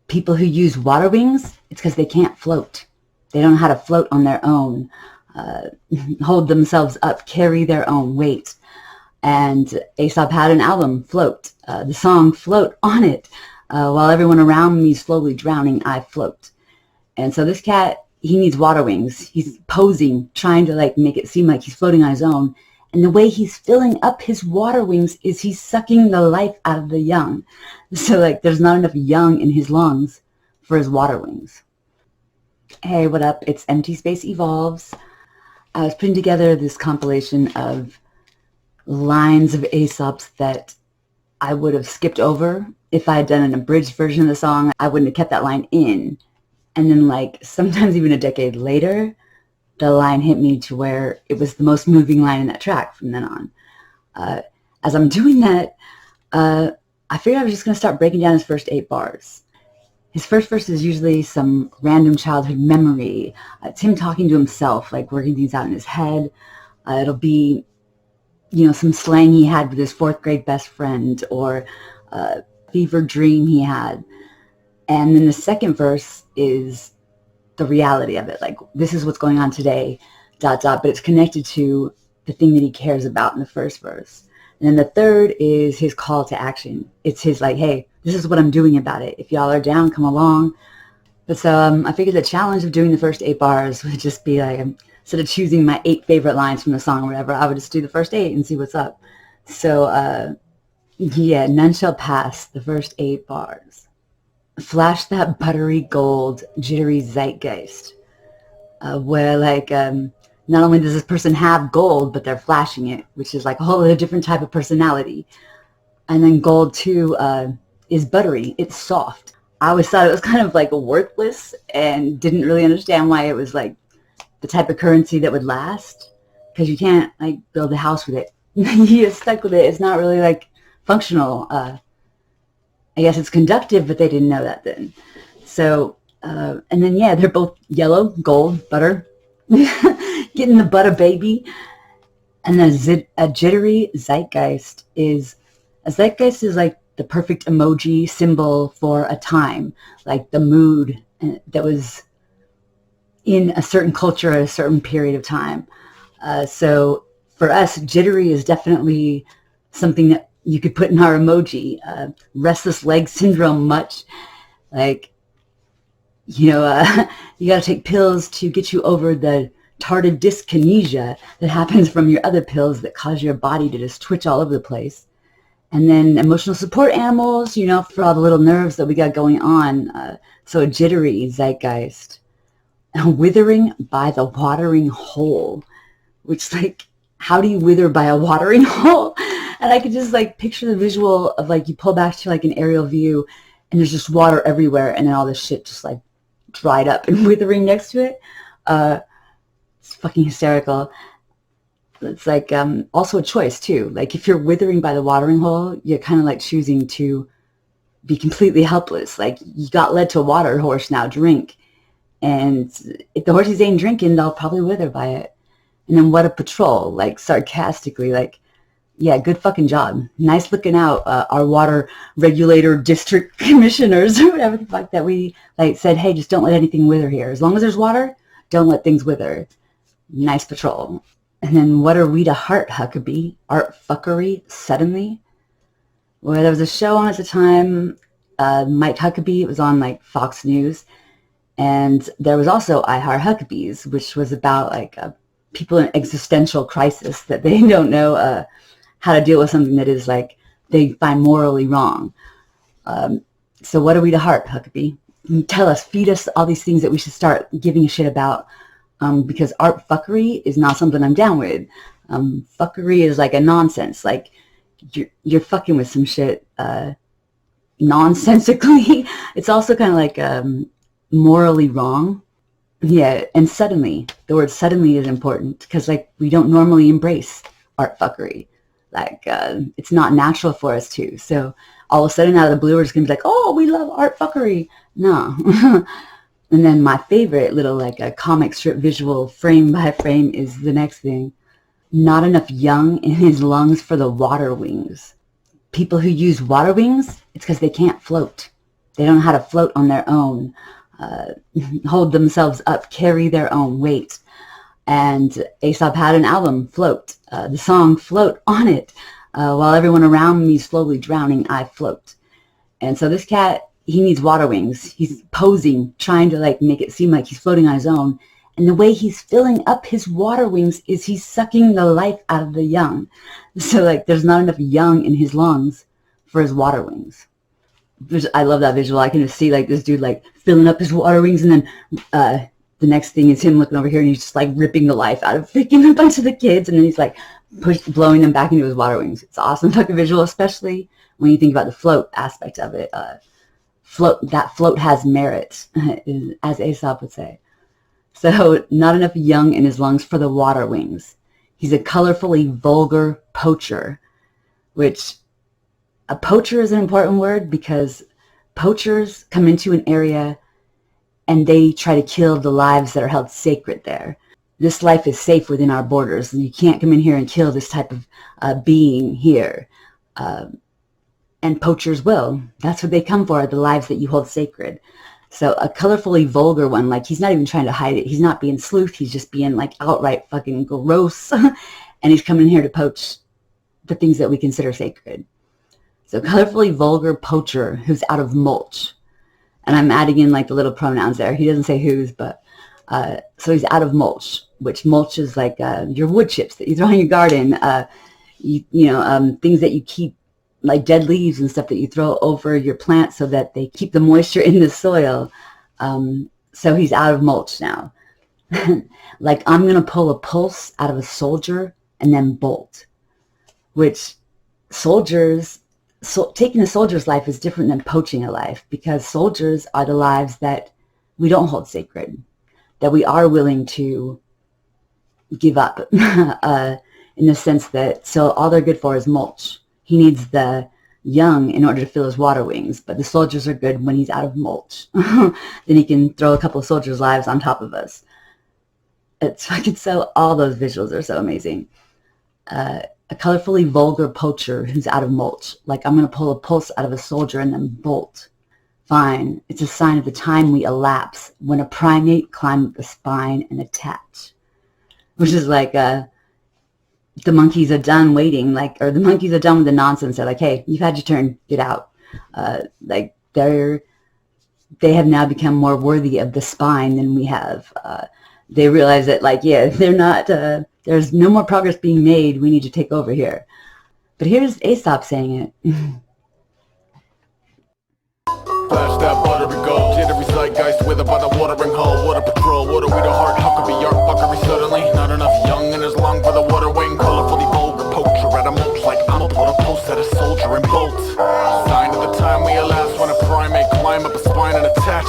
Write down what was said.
People who use water wings, it's because they can't float. They don't know how to float on their own, hold themselves up, carry their own weight. And Aesop had an album, Float. The song Float on it. While everyone around me is slowly drowning, I float. And so this cat, he needs water wings. He's posing, trying to like make it seem like he's floating on his own. And the way he's filling up his water wings is he's sucking the life out of the young. So like there's not enough young in his lungs for his water wings. Hey, what up? It's Empty Space Evolves. I was putting together this compilation of lines of Aesop's that I would have skipped over. If I had done an abridged version of the song, I wouldn't have kept that line in. And then like sometimes even a decade later, the line hit me to where it was the most moving line in that track from then on. As I'm doing that, I figured I was just going to start breaking down his first 8 bars. His first verse is usually some random childhood memory. It's him talking to himself, like working things out in his head. It'll be, some slang he had with his 4th grade best friend, or a fever dream he had. And then the second verse is the reality of it. Like, this is what's going on today, ... but it's connected to the thing that he cares about in the first verse. And then the third is his call to action. It's his like, hey, this is what I'm doing about it. If y'all are down, come along. But so I figured the challenge of doing the first 8 bars would just be like, instead of choosing my 8 favorite lines from the song or whatever, I would just do the first 8 and see what's up. So none shall pass, the first 8 bars. Flash that buttery gold, jittery zeitgeist. Where like, not only does this person have gold, but they're flashing it, which is like a whole other different type of personality. And then gold too is buttery. It's soft. I always thought it was kind of like worthless and didn't really understand why it was like the type of currency that would last, because you can't like build a house with it. You get stuck with it. It's not really like functional. I guess it's conductive, but they didn't know that then. So, and then they're both yellow, gold, butter. Getting the butter, baby. And a jittery zeitgeist is like the perfect emoji symbol for a time, like the mood that was in a certain culture at a certain period of time. So for us, jittery is definitely something that you could put in our emoji. Restless leg syndrome, much like, you got to take pills to get you over the tardive dyskinesia that happens from your other pills that cause your body to just twitch all over the place. And then emotional support animals, for all the little nerves that we got going on. So a jittery zeitgeist. Withering by the watering hole, which like, how do you wither by a watering hole? And I could just like picture the visual of like, you pull back to like an aerial view and there's just water everywhere, and then all this shit just like dried up and withering next to it. It's fucking hysterical. It's like also a choice too. Like if you're withering by the watering hole, you're kind of like choosing to be completely helpless. Like you got led to a water horse, now drink. And if the horses ain't drinking, they'll probably wither by it. And then what a patrol, like sarcastically, like, yeah, good fucking job. Nice looking out, our water regulator district commissioners or whatever the fuck that we like said, hey, just don't let anything wither here. As long as there's water, don't let things wither. Nice patrol. And then what are we to Art Huckabee? Art Fuckery Suddenly? Well, there was a show on at the time, Mike Huckabee. It was on like Fox News. And there was also I Heart Huckabees, which was about like people in existential crisis that they don't know how to deal with something that is like they find morally wrong. So what are we to Art Huckabee? Tell us, feed us all these things that we should start giving a shit about, because art fuckery is not something I'm down with. Fuckery is like a nonsense. Like you're fucking with some shit nonsensically. It's also kind of like morally wrong. Yeah, and suddenly, the word suddenly is important because like we don't normally embrace art fuckery. Like it's not natural for us to. So all of a sudden out of the blue we're just gonna be like, oh, we love art fuckery. No. And then my favorite little like a comic strip visual frame by frame is the next thing. Not enough young in his lungs for the water wings. People who use water wings, it's because they can't float. They don't know how to float on their own, hold themselves up, carry their own weight. And Aesop had an album, Float. The song Float on it. While everyone around me is slowly drowning, I float. And so this cat, he needs water wings. He's posing, trying to like make it seem like he's floating on his own. And the way he's filling up his water wings is he's sucking the life out of the young. So like there's not enough young in his lungs for his water wings. I love that visual. I can just see like this dude like filling up his water wings, and then the next thing is him looking over here and he's just like ripping the life out of freaking a bunch of the kids, and then he's like blowing them back into his water wings. It's awesome fucking visual, especially when you think about the float aspect of it. That float has merit, as Aesop would say. So not enough young in his lungs for the water wings. He's a colorfully vulgar poacher, which a poacher is an important word because poachers come into an area and they try to kill the lives that are held sacred there. This life is safe within our borders, and you can't come in here and kill this type of being here. And poachers will. That's what they come for, the lives that you hold sacred. So a colorfully vulgar one, like he's not even trying to hide it. He's not being sleuth. He's just being like outright fucking gross. And he's coming here to poach the things that we consider sacred. So colorfully vulgar poacher who's out of mulch. And I'm adding in like the little pronouns there. He doesn't say whose, but so he's out of mulch, which mulch is like your wood chips that you throw in your garden. Things that you keep, like dead leaves and stuff that you throw over your plants so that they keep the moisture in the soil. So he's out of mulch now. Like I'm going to pull a pulse out of a soldier and then bolt, which taking a soldier's life is different than poaching a life, because soldiers are the lives that we don't hold sacred, that we are willing to give up in the sense that, so all they're good for is mulch. He needs the young in order to fill his water wings, but the soldiers are good when he's out of mulch. Then he can throw a couple of soldiers' lives on top of us. It's fucking so, all those visuals are so amazing. A colorfully vulgar poacher who's out of mulch. Like I'm going to pull a pulse out of a soldier and then bolt. Fine. It's a sign of the time we elapse when a primate climb up the spine and attach. Which is like the monkeys are done waiting, or the monkeys are done with the nonsense. They're like, hey, you've had your turn, get out. They have now become more worthy of the spine than we have. They realize that, they're not, there's no more progress being made. We need to take over here. But here's Aesop saying it. Flash that buttery gold, jittery zeitgeist with about a watering hole. Water patrol, water we the heart, how could be art fuckery suddenly? Not enough young in his lung for the water wing. Colorfully vulgar poacher at a mulch, like I'ma pull a pulse at a soldier and bolt. Sign of the time we elapse when a primate climb up a spine and attach.